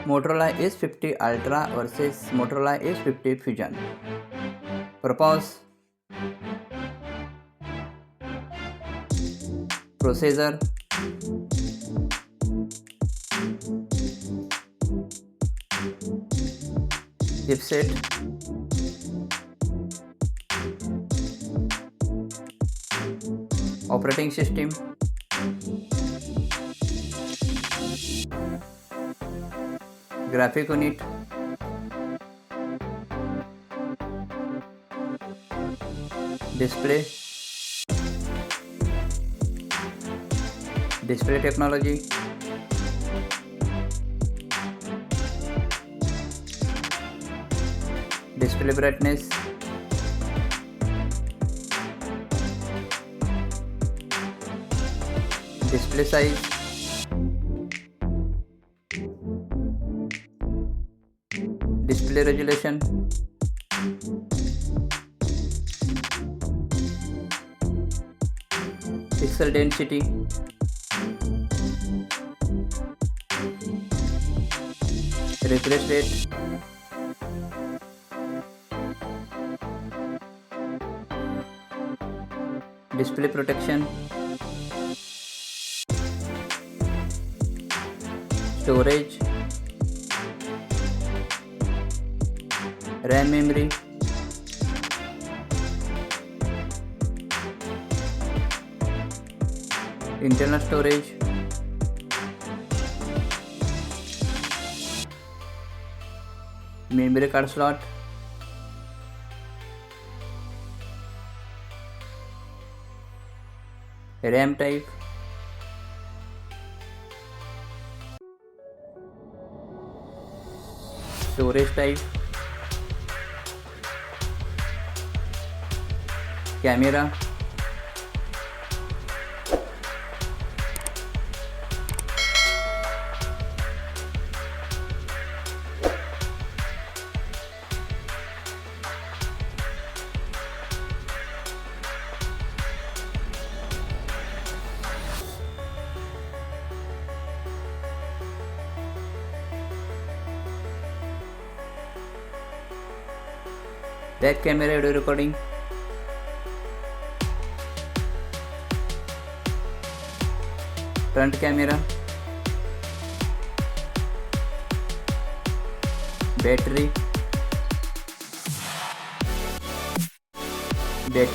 Motorola S50 Ultra versus Motorola S50 Fusion. Purpose: processor, chipset, operating system, graphic unit, display technology, display brightness, display size, display resolution, pixel density, refresh rate, display protection, storage, RAM memory, internal storage, memory card slot, RAM type, storage type, camera, back camera audio recording, front camera, battery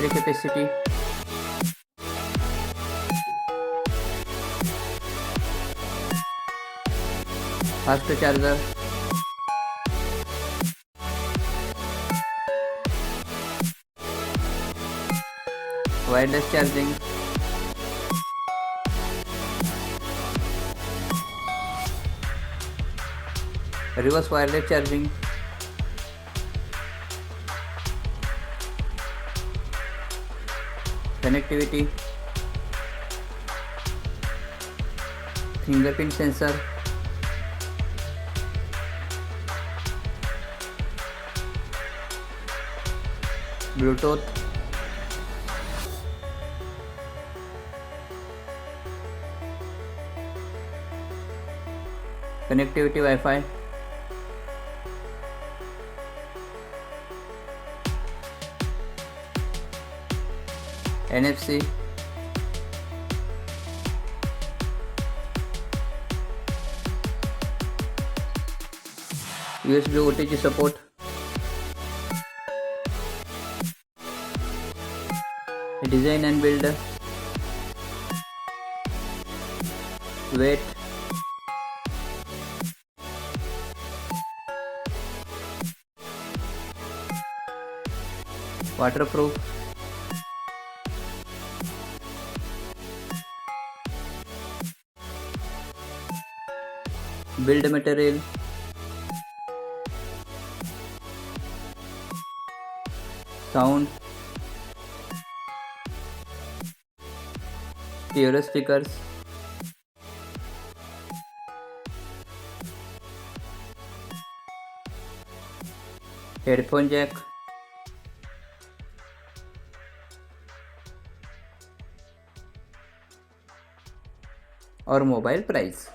capacity, fast charger, wireless charging, reverse wireless charging, connectivity, fingerprint sensor, Bluetooth, connectivity Wi-Fi, NFC, USB OTG support, design and build, weight, waterproof, build material, sound, stereo speakers, headphone jack, और mobile price.